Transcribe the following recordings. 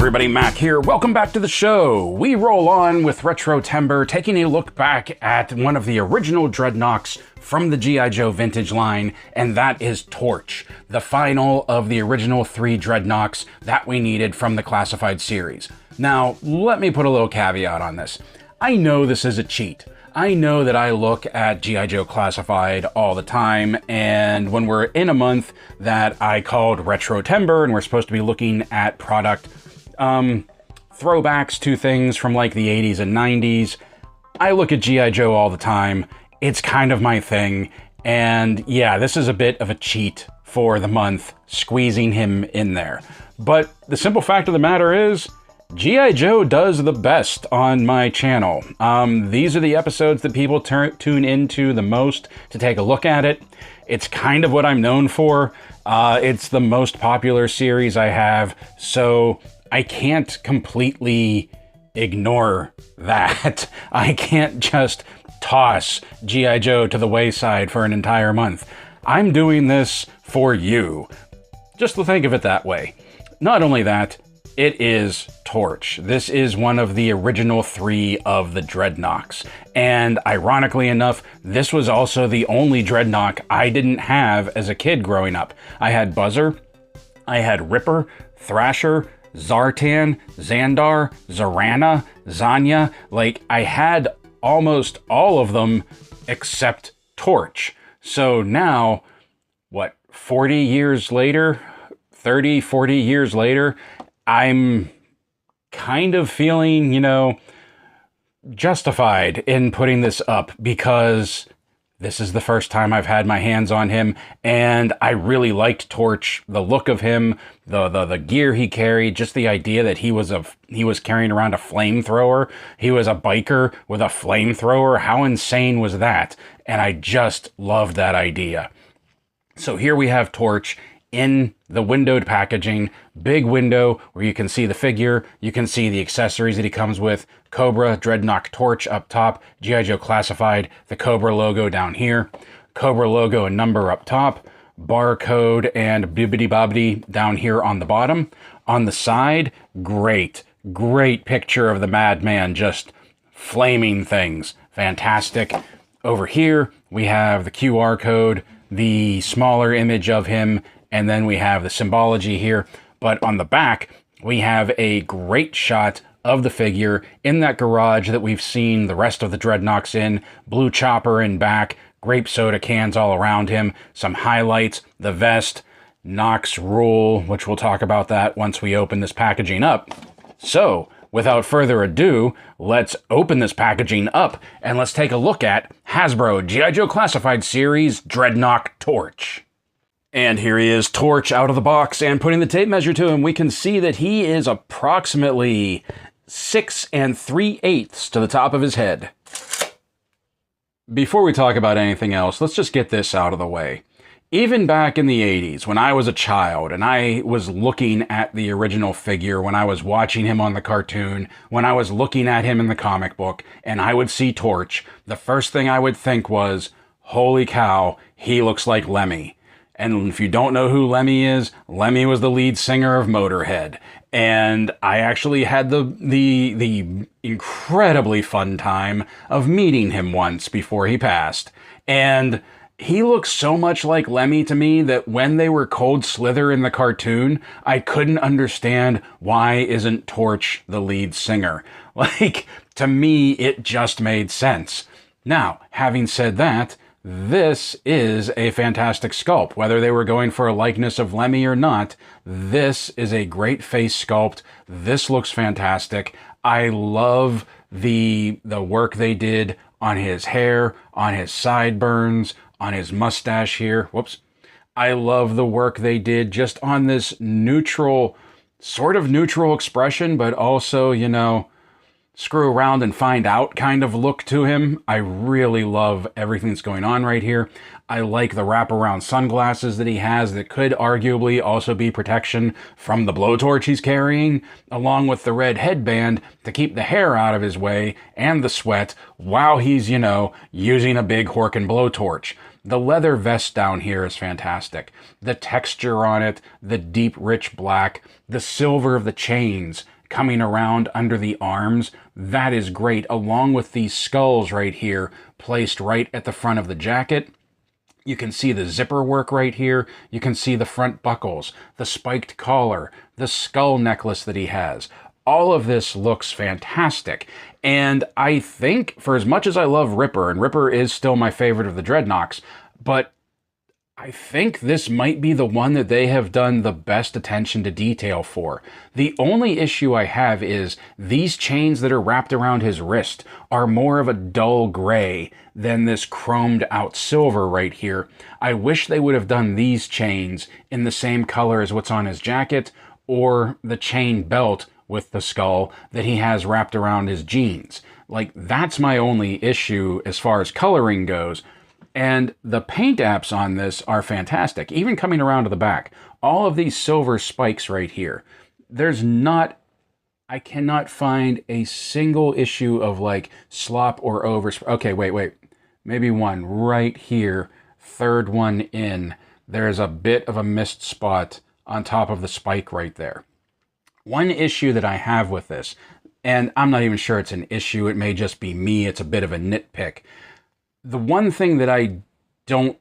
everybody, Mac here. Welcome back to the show. We roll on with RETROTEMBER, taking a look back at one of the original Dreadnoks from the G.I. Joe vintage line, and that is Torch, the final of the original 3 Dreadnoks that we needed from the classified series. Now, let me put a little caveat on this. I know this is a cheat. I know that I look at G.I. Joe Classified all the time, and when we're in a month that I called RETROTEMBER, and we're supposed to be looking at product throwbacks to things from like the 80s and 90s, I look at G.I. Joe all the time. It's kind of my thing, and yeah, this is a bit of a cheat for the month, squeezing him in there. But the simple fact of the matter is, G.I. Joe does the best on my channel. These are the episodes that people tune into the most to take a look at it. It's kind of what I'm known for. It's the most popular series I have, so I can't completely ignore that. I can't just toss G.I. Joe to the wayside for an entire month. I'm doing this for you. Just to think of it that way. Not only that, it is Torch. This is one of the original 3 of the Dreadnoks. And ironically enough, this was also the only Dreadnok I didn't have as a kid growing up. I had Buzzer, I had Ripper, Thrasher, Zartan, Xandar, Zorana, Zanya. Like, I had almost all of them except Torch. So now, what, 40 years later, 30, 40 years later, I'm kind of feeling, you know, justified in putting this up because this is the first time I've had my hands on him, and I really liked Torch, the look of him, the gear he carried, just the idea that he was carrying around a flamethrower. He was a biker with a flamethrower. How insane was that? And I just loved that idea. So here we have Torch in the windowed packaging, big window where you can see the figure, you can see the accessories that he comes with, Cobra, Dreadnok, Torch up top, G.I. Joe Classified, the Cobra logo down here, Cobra logo and number up top, barcode and bibbidi-bobbidi down here on the bottom. On the side, great picture of the Madman just flaming things. Fantastic. Over here, we have the QR code, the smaller image of him, and then we have the symbology here. But on the back, we have a great shot of the figure in that garage that we've seen the rest of the Dreadnoks in. Blue chopper in back, grape soda cans all around him, some highlights, the vest, Nox rule, which we'll talk about that once we open this packaging up. So, without further ado, let's open this packaging up and let's take a look at HASBRO G.I. Joe Classified Series Dreadnok Torch. And here he is, Torch, out of the box, and putting the tape measure to him, we can see that he is approximately 6 3/8 to the top of his head. Before we talk about anything else, let's just get this out of the way. Even back in the 80s, when I was a child and I was looking at the original figure, when I was watching him on the cartoon, when I was looking at him in the comic book, and I would see Torch, the first thing I would think was, holy cow, he looks like Lemmy. And if you don't know who Lemmy is, Lemmy was the lead singer of Motorhead. And I actually had the incredibly fun time of meeting him once before he passed. And he looks so much like Lemmy to me that when they were Cold Slither in the cartoon, I couldn't understand why isn't Torch the lead singer. Like, to me, it just made sense. Now, having said that, this is a fantastic sculpt. Whether they were going for a likeness of Lemmy or not, this is a great face sculpt. This looks fantastic. I love the work they did on his hair, on his sideburns, on his mustache here. Whoops. I love the work they did just on this neutral, sort of neutral expression, but also, you know, screw around and find out kind of look to him. I really love everything that's going on right here. I like the wraparound sunglasses that he has that could arguably also be protection from the blowtorch he's carrying, along with the red headband to keep the hair out of his way and the sweat while he's, you know, using a big Horkin blowtorch. The leather vest down here is fantastic. The texture on it, the deep, rich black, the silver of the chains coming around under the arms. That is great, along with these skulls right here placed right at the front of the jacket. You can see the zipper work right here. You can see the front buckles, the spiked collar, the skull necklace that he has. All of this looks fantastic. And I think, for as much as I love Ripper, and Ripper is still my favorite of the Dreadnoks, but I think this might be the one that they have done the best attention to detail for. The only issue I have is these chains that are wrapped around his wrist are more of a dull gray than this chromed out silver right here. I wish they would have done these chains in the same color as what's on his jacket, or the chain belt with the skull that he has wrapped around his jeans. Like, that's my only issue as far as coloring goes. And the paint apps on this are fantastic. Even coming around to the back, all of these silver spikes right here. I cannot find a single issue of like slop or over. Okay, wait. Maybe one right here, third one in. There's a bit of a missed spot on top of the spike right there. One issue that I have with this, and I'm not even sure it's an issue, it may just be me, it's a bit of a nitpick. The one thing that I don't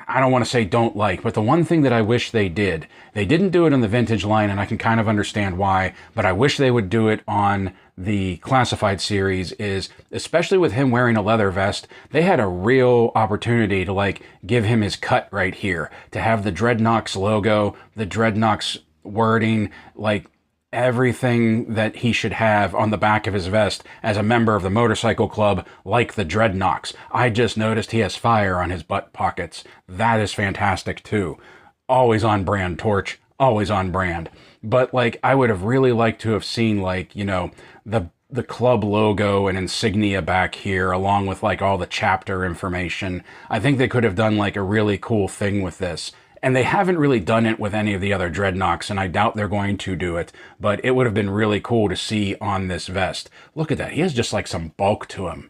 want to say don't like, but the one thing that I wish they didn't do it on the vintage line, and I can kind of understand why, but I wish they would do it on the classified series, is, especially with him wearing a leather vest, they had a real opportunity to like give him his cut right here, to have the Dreadnoks logo, the Dreadnoks wording, like everything that he should have on the back of his vest as a member of the motorcycle club, like the Dreadnoks. I just noticed he has fire on his butt pockets. That is fantastic too. Always on brand, Torch. Always on brand. But like, I would have really liked to have seen, like, you know, the club logo and insignia back here, along with like all the chapter information. I think they could have done like a really cool thing with this. And they haven't really done it with any of the other Dreadnoks, and I doubt they're going to do it, but it would have been really cool to see on this vest. Look at that. He has just like some bulk to him.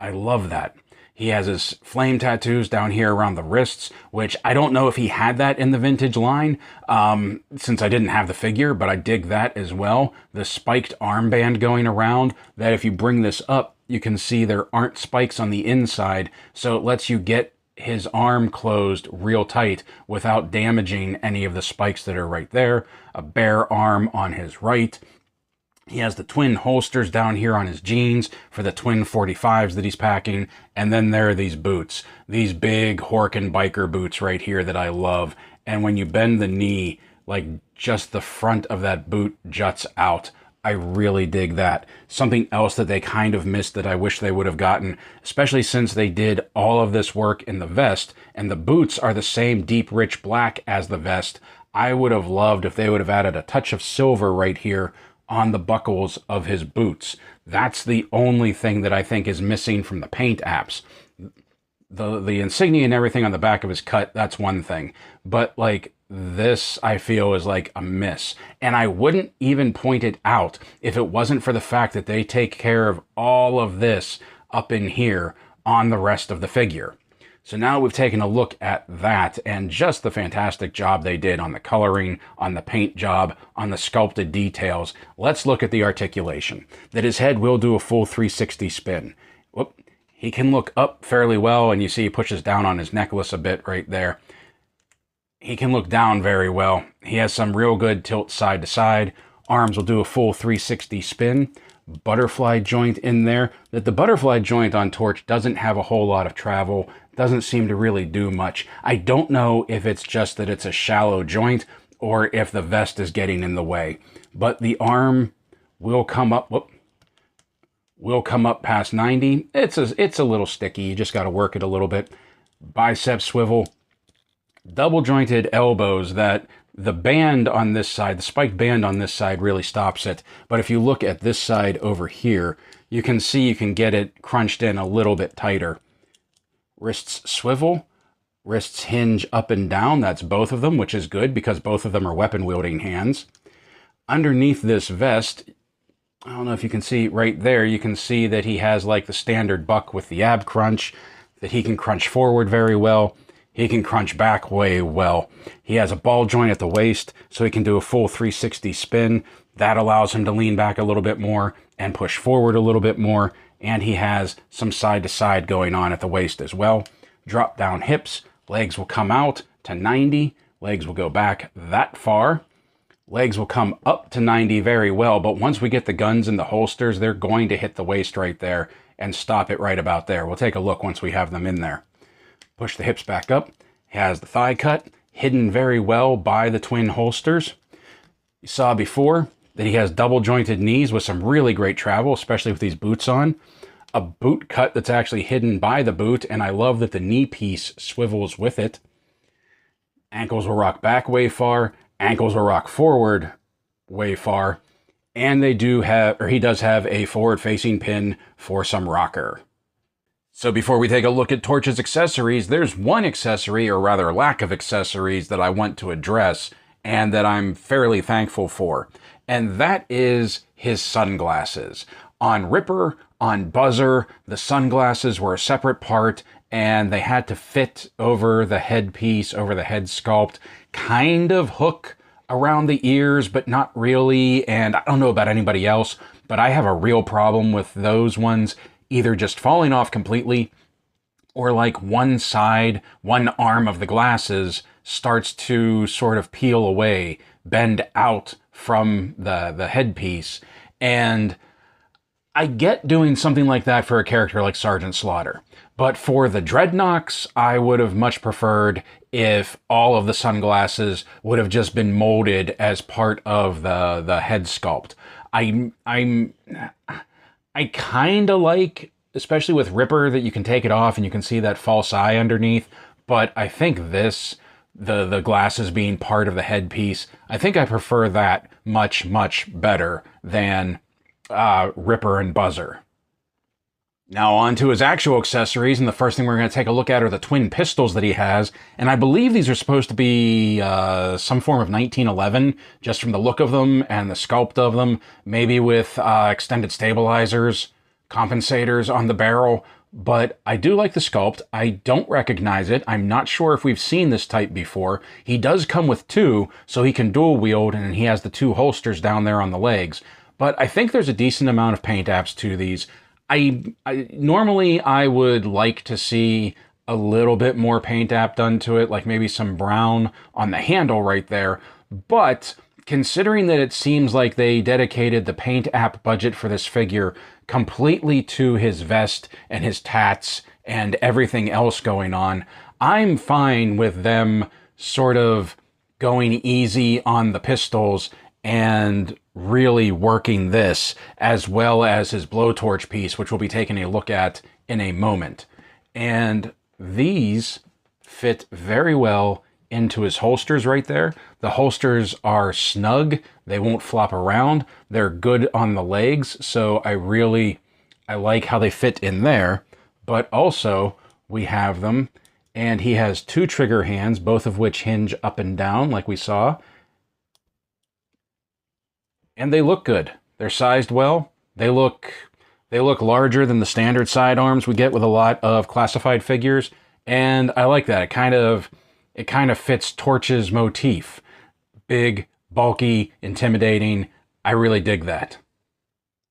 I love that. He has his flame tattoos down here around the wrists, which I don't know if he had that in the vintage line, since I didn't have the figure, but I dig that as well. The spiked armband going around, that if you bring this up, you can see there aren't spikes on the inside, so it lets you get his arm closed real tight without damaging any of the spikes that are right there. A bare arm on his right. He has the twin holsters down here on his jeans for the twin 45s that he's packing. And then there are these boots, these big Horkin biker boots right here that I love. And when you bend the knee, like just the front of that boot juts out. I really dig that. Something else that they kind of missed that I wish they would have gotten, especially since they did all of this work in the vest, and the boots are the same deep, rich black as the vest. I would have loved if they would have added a touch of silver right here on the buckles of his boots. That's the only thing that I think is missing from the paint apps. The insignia and everything on the back of his cut, that's one thing. But like, this I feel is like a miss, and I wouldn't even point it out if it wasn't for the fact that they take care of all of this up in here on the rest of the figure. So now we've taken a look at that and just the fantastic job they did on the coloring, on the paint job, on the sculpted details. Let's look at the articulation. That his head will do a full 360 spin. Whoop. He can look up fairly well, and you see he pushes down on his necklace a bit right there. He can look down very well. He has some real good tilt side to side. Arms will do a full 360 spin. Butterfly joint in there. That the butterfly joint on Torch doesn't have a whole lot of travel. Doesn't seem to really do much. I don't know if it's just that it's a shallow joint or if the vest is getting in the way. But the arm will come up. Whoop, will come up past 90. It's a little sticky. You just got to work it a little bit. Bicep swivel. Double jointed elbows that the band on this side, the spiked band on this side really stops it. But if you look at this side over here, you can see you can get it crunched in a little bit tighter. Wrists swivel, wrists hinge up and down. That's both of them, which is good because both of them are weapon wielding hands. Underneath this vest, I don't know if you can see right there, you can see that he has like the standard buck with the ab crunch, that he can crunch forward very well. he can crunch back way well. He has a ball joint at the waist, so he can do a full 360 spin. That allows him to lean back a little bit more and push forward a little bit more. And he has some side to side going on at the waist as well. Drop down hips, legs will come out to 90, legs will go back that far. Legs will come up to 90 very well, but once we get the guns in the holsters, they're going to hit the waist right there and stop it right about there. We'll take a look once we have them in there. Push the hips back up. He has the thigh cut hidden very well by the twin holsters. You saw before that he has double jointed knees with some really great travel, especially with these boots on. A boot cut that's actually hidden by the boot, and I love that the knee piece swivels with it. Ankles will rock back way far. Ankles will rock forward way far. And they do have, or he does have, a forward-facing pin for some rocker. So before we take a look at Torch's accessories, there's one accessory, or rather lack of accessories, that I want to address and that I'm fairly thankful for. And that is his sunglasses. On Ripper, on Buzzer, the sunglasses were a separate part and they had to fit over the headpiece, over the head sculpt, kind of hook around the ears, but not really. And I don't know about anybody else, but I have a real problem with those ones either just falling off completely or like one side, one arm of the glasses starts to sort of peel away, bend out from the headpiece. And I get doing something like that for a character like Sergeant Slaughter. But for the Dreadnoks, I would have much preferred if all of the sunglasses would have just been molded as part of the head sculpt. I kind of like, especially with Ripper, that you can take it off and you can see that false eye underneath. But I think this, the glasses being part of the headpiece, I think I prefer that much, much better than Ripper and Buzzer. Now on to his actual accessories, and the first thing we're going to take a look at are the twin pistols that he has. And I believe these are supposed to be some form of 1911, just from the look of them and the sculpt of them, maybe with extended stabilizers, compensators on the barrel. But I do like the sculpt. I don't recognize it. I'm not sure if we've seen this type before. He does come with two, so he can dual wield, and he has the two holsters down there on the legs. But I think there's a decent amount of paint apps to these. Normally I would like to see a little bit more paint app done to it, like maybe some brown on the handle right there. But considering that it seems like they dedicated the paint app budget for this figure completely to his vest and his tats and everything else going on, I'm fine with them sort of going easy on the pistols and really working this, as well as his blowtorch piece, which we'll be taking a look at in a moment. And these fit very well into his holsters right there. The holsters are snug. They won't flop around. They're good on the legs. So I like how they fit in there. But also we have them, and he has two trigger hands, both of which hinge up and down like we saw. And they look good. They're sized well. They look larger than the standard sidearms we get with a lot of classified figures, and I like that. It kind of fits Torch's motif. Big, bulky, intimidating. I really dig that.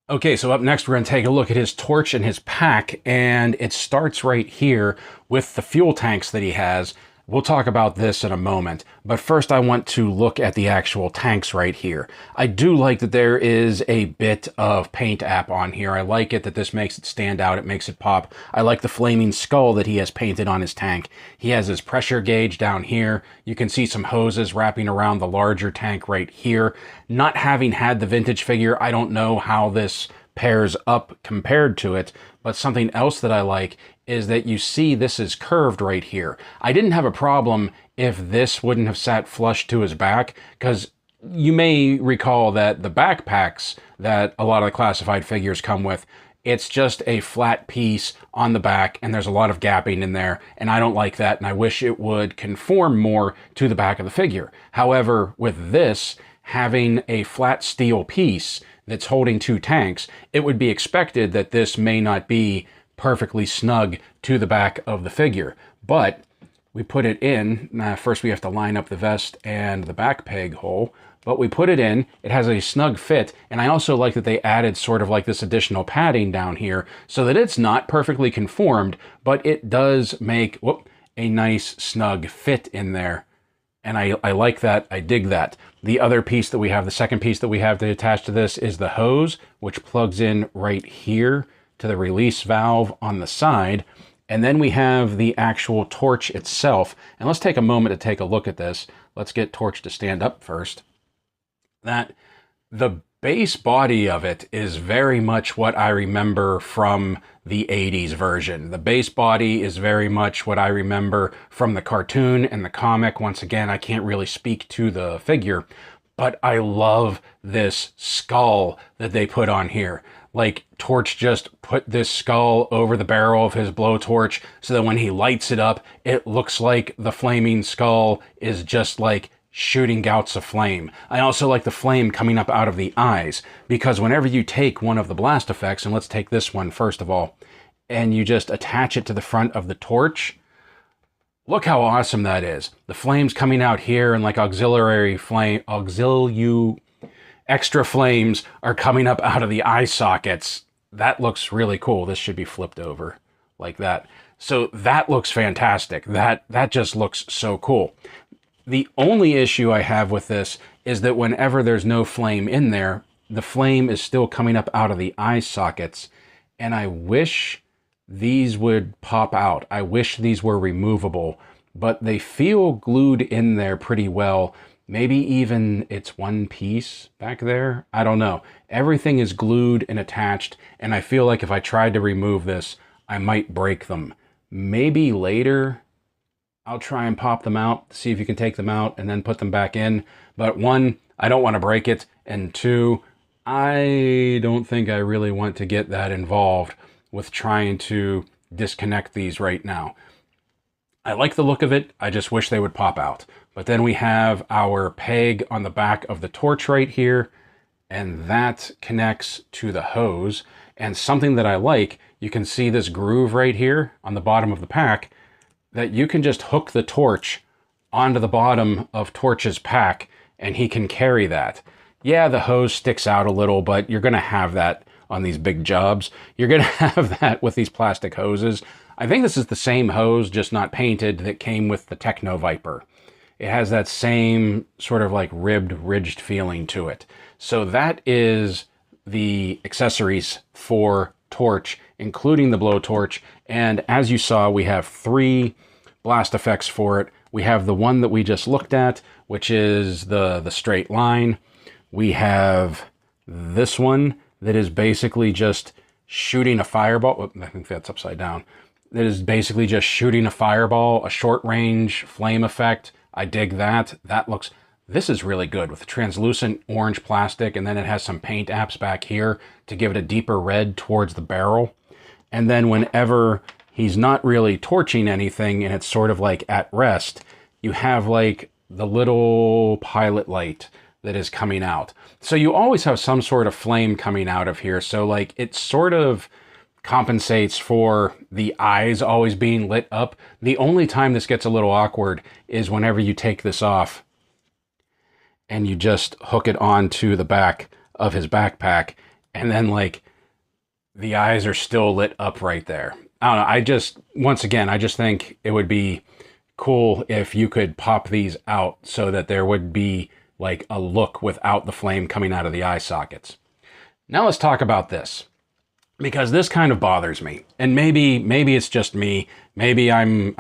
Okay, so up next we're going to take a look at his Torch and his pack, and it starts right here with the fuel tanks that he has. We'll talk about this in a moment, but first I want to look at the actual tanks right here. I do like that there is a bit of paint app on here. I like it that this makes it stand out, it makes it pop. I like the flaming skull that he has painted on his tank. He has his pressure gauge down here. You can see some hoses wrapping around the larger tank right here. Not having had the vintage figure, I don't know how this pairs up compared to it, but something else that I like is that you see this is curved right here. I didn't have a problem if this wouldn't have sat flush to his back, because you may recall that the backpacks that a lot of the classified figures come with, it's just a flat piece on the back and there's a lot of gapping in there, and I don't like that, and I wish it would conform more to the back of the figure. However, with this having a flat steel piece that's holding two tanks, it would be expected that this may not be perfectly snug to the back of the figure. But we put it in. First we have to line up the vest and the back peg hole, but we put it in. It has a snug fit, and I also like that they added sort of like this additional padding down here so that it's not perfectly conformed, but it does make a nice snug fit in there. And I like that. I dig that. The other piece that we have, the second piece that we have to attach to this is the hose, which plugs in right here to the release valve on the side. And then we have the actual torch itself. And let's take a moment to take a look at this. Let's get Torch to stand up first. The base body of it is very much what I remember from the 80s version. The base body is very much what I remember from the cartoon and the comic. Once again, I can't really speak to the figure, but I love this skull that they put on here. Like, Torch just put this skull over the barrel of his blowtorch so that when he lights it up, it looks like the flaming skull is just like shooting gouts of flame. I also like the flame coming up out of the eyes, because whenever you take one of the blast effects, and let's take this one first of all, and you just attach it to the front of the torch, look how awesome that is. The flames coming out here and like extra flames are coming up out of the eye sockets. That looks really cool. This should be flipped over like that. So that looks fantastic. That just looks so cool. The only issue I have with this is that whenever there's no flame in there, the flame is still coming up out of the eye sockets. And I wish these would pop out. I wish these were removable, but they feel glued in there pretty well. Maybe even it's one piece back there. I don't know. Everything is glued and attached, and I feel like if I tried to remove this, I might break them. Maybe later I'll try and pop them out, see if you can take them out and then put them back in. But one, I don't want to break it. And two, I don't think I really want to get that involved with trying to disconnect these right now. I like the look of it. I just wish they would pop out. But then we have our peg on the back of the torch right here, and that connects to the hose. And something that I like, you can see this groove right here on the bottom of the pack, that you can just hook the torch onto the bottom of Torch's pack and he can carry that. Yeah, the hose sticks out a little, but you're going to have that on these big jobs. You're going to have that with these plastic hoses. I think this is the same hose, just not painted, that came with the Techno Viper. It has that same sort of like ribbed, ridged feeling to it. So that is the accessories for Torch, including the blowtorch. And as you saw, we have 3 blast effects for it. We have the one that we just looked at, which is the straight line. We have this one that is basically just shooting a fireball. I think that's upside down. That is basically just shooting a fireball, a short range flame effect. I dig that. This is really good with the translucent orange plastic, and then it has some paint apps back here to give it a deeper red towards the barrel. And then whenever he's not really torching anything and it's sort of like at rest, you have like the little pilot light that is coming out. So you always have some sort of flame coming out of here. So like it sort of compensates for the eyes always being lit up. The only time this gets a little awkward is whenever you take this off and you just hook it onto the back of his backpack, and then like the eyes are still lit up right there. I don't know, once again, I just think it would be cool if you could pop these out so that there would be like a look without the flame coming out of the eye sockets. Now let's talk about this, because this kind of bothers me. And maybe it's just me. Maybe I'm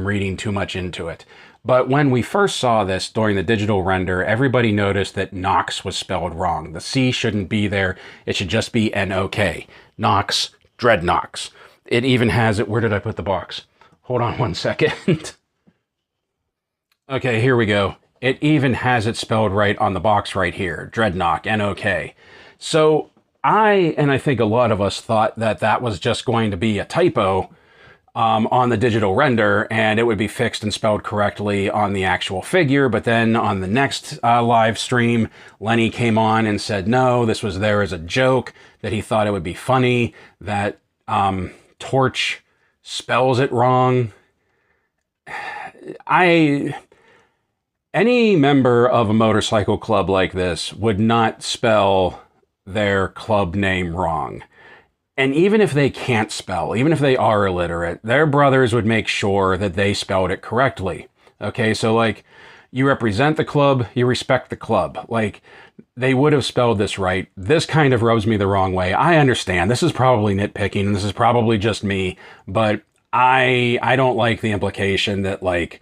reading too much into it. But when we first saw this during the digital render, everybody noticed that Nox was spelled wrong. The C shouldn't be there. It should just be N-O-K. Nox, Dreadnoks. It even has it. Where did I put the box? Hold on one second. Okay, here we go. It even has it spelled right on the box right here. Dreadnok, N-O-K. So I think a lot of us thought that that was just going to be a typo on the digital render, and it would be fixed and spelled correctly on the actual figure. But then on the next live stream, Lenny came on and said, no, this was there as a joke, that he thought it would be funny that Torch spells it wrong. Any member of a motorcycle club like this would not spell their club name wrong. And even if they can't spell, even if they are illiterate, their brothers would make sure that they spelled it correctly. Okay, so like, you represent the club, you respect the club. Like, they would have spelled this right. This kind of rubs me the wrong way. I understand. This is probably nitpicking, and this is probably just me, but I don't like the implication that, like,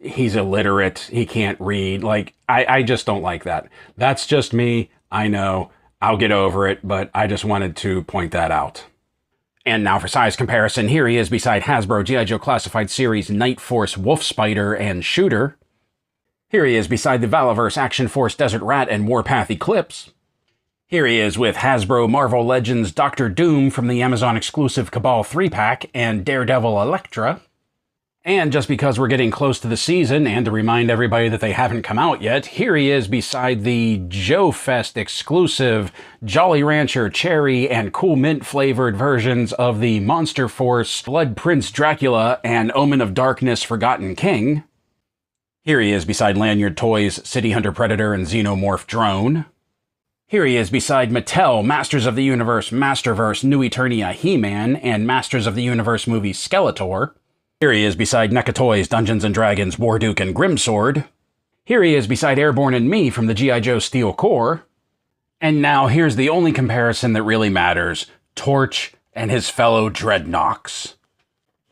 he's illiterate, he can't read. Like, I just don't like that. That's just me. I know. I'll get over it, but I just wanted to point that out. And now for size comparison, here he is beside HASBRO G.I. Joe Classified Series Night Force Wolf Spider and Shooter. Here he is beside the Valaverse Action Force Desert Rat and Warpath Eclipse. Here he is with Hasbro Marvel Legends Doctor Doom from the Amazon exclusive Cabal 3-pack and Daredevil Elektra. And just because we're getting close to the season, and to remind everybody that they haven't come out yet, here he is beside the Joe Fest exclusive Jolly Rancher Cherry and Cool Mint flavored versions of the Monster Force Blood Prince Dracula and Omen of Darkness Forgotten King. Here he is beside Lanyard Toys City Hunter Predator and Xenomorph Drone. Here he is beside Mattel Masters of the Universe Masterverse New Eternia He-Man and Masters of the Universe movie Skeletor. Here he is beside NECA Toys Dungeons & Dragons Warduke and Grimsword. Here he is beside Airborne and Me from the G.I. Joe Steel Corps. And now here's the only comparison that really matters, Torch and his fellow Dreadnoks.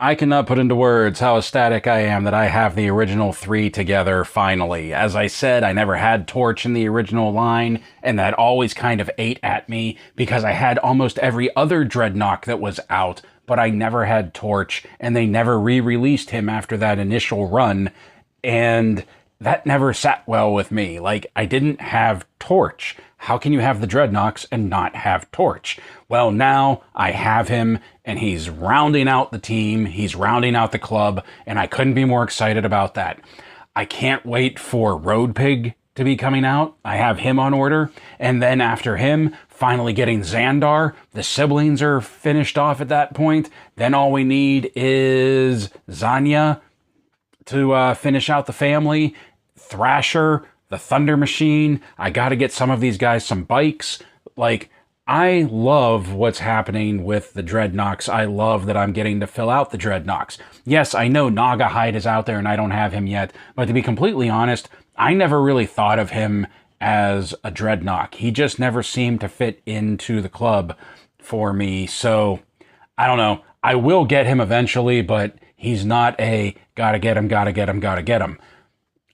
I cannot put into words how ecstatic I am that I have the original three together finally. As I said, I never had Torch in the original line, and that always kind of ate at me because I had almost every other Dreadnok that was out, but I never had Torch, and they never re-released him after that initial run, and that never sat well with me. Like, I didn't have Torch. How can you have the Dreadnoks and not have Torch? Well, now I have him, and he's rounding out the team, he's rounding out the club, and I couldn't be more excited about that. I can't wait for Road Pig to be coming out. I have him on order, and then after him, finally getting Xandar. The siblings are finished off at that point. Then all we need is Zanya to finish out the family. Thrasher, the Thunder Machine. I gotta get some of these guys some bikes. Like, I love what's happening with the Dreadnoks. I love that I'm getting to fill out the Dreadnoks. Yes, I know Nagahide is out there and I don't have him yet, but to be completely honest, I never really thought of him as a Dreadnok. He just never seemed to fit into the club for me. So, I don't know. I will get him eventually, but he's not a gotta get him, gotta get him, gotta get him.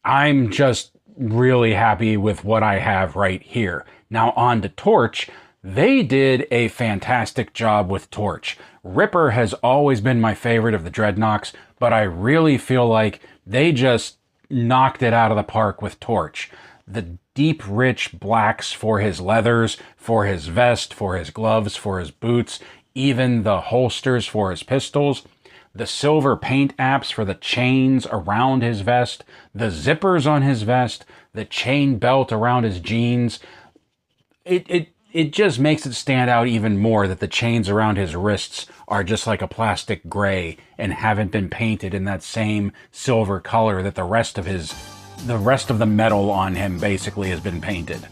I'm just really happy with what I have right here. Now on to Torch. They did a fantastic job with Torch. Ripper has always been my favorite of the Dreadnoks, but I really feel like they just knocked it out of the park with Torch. The deep, rich blacks for his leathers, for his vest, for his gloves, for his boots, even the holsters for his pistols, the silver paint apps for the chains around his vest, the zippers on his vest, the chain belt around his jeans. It just makes it stand out even more that the chains around his wrists are just like a plastic gray and haven't been painted in that same silver color that the rest of the metal on him basically has been painted.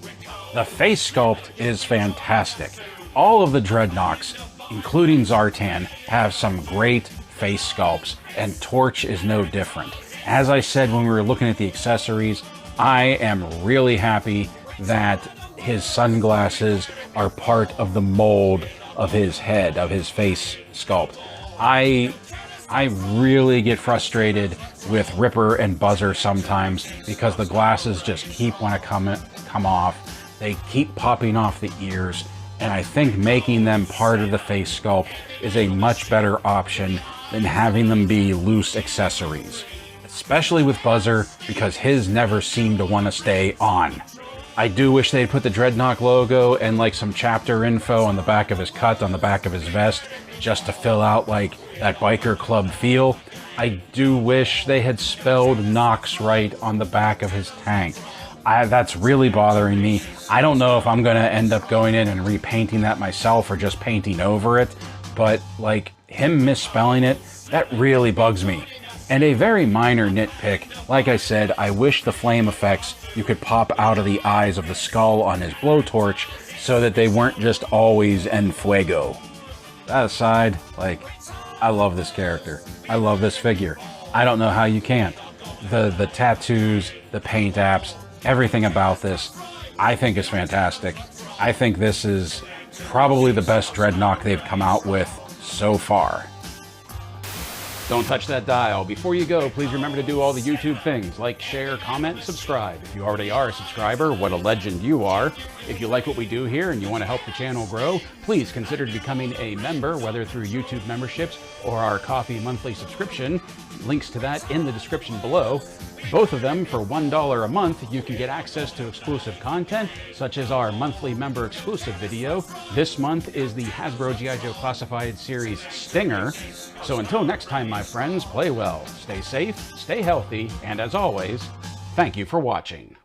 The face sculpt is fantastic. All of the Dreadnoks, including Zartan, have some great face sculpts, and Torch is no different. As I said when we were looking at the accessories, I am really happy that his sunglasses are part of the mold of his head, of his face sculpt. I really get frustrated with Ripper and Buzzer sometimes because the glasses just keep wanting to come off. They keep popping off the ears, and I think making them part of the face sculpt is a much better option than having them be loose accessories. Especially with Buzzer, because his never seemed to want to stay on. I do wish they'd put the Dreadnok logo and like some chapter info on the back of his cut, on the back of his vest, just to fill out like that biker club feel. I do wish they had spelled Nox right on the back of his tank. That's really bothering me. I don't know if I'm going to end up going in and repainting that myself or just painting over it, but like him misspelling it, that really bugs me. And a very minor nitpick, like I said, I wish the flame effects you could pop out of the eyes of the skull on his blowtorch so that they weren't just always en fuego. That aside, like, I love this character. I love this figure. I don't know how you can't. The tattoos, the paint apps, everything about this, I think is fantastic. I think this is probably the best Dreadnok they've come out with so far. Don't touch that dial. Before you go, please remember to do all the YouTube things, like, share, comment, subscribe. If you already are a subscriber, what a legend you are. If you like what we do here and you want to help the channel grow, please consider becoming a member, whether through YouTube memberships or our Coffee monthly subscription. Links to that in the description below. Both of them for $1 a month, you can get access to exclusive content, such as our monthly member exclusive video. This month is the Hasbro G.I. Joe Classified Series Stinger. So until next time, my friends, play well, stay safe, stay healthy, and as always, thank you for watching.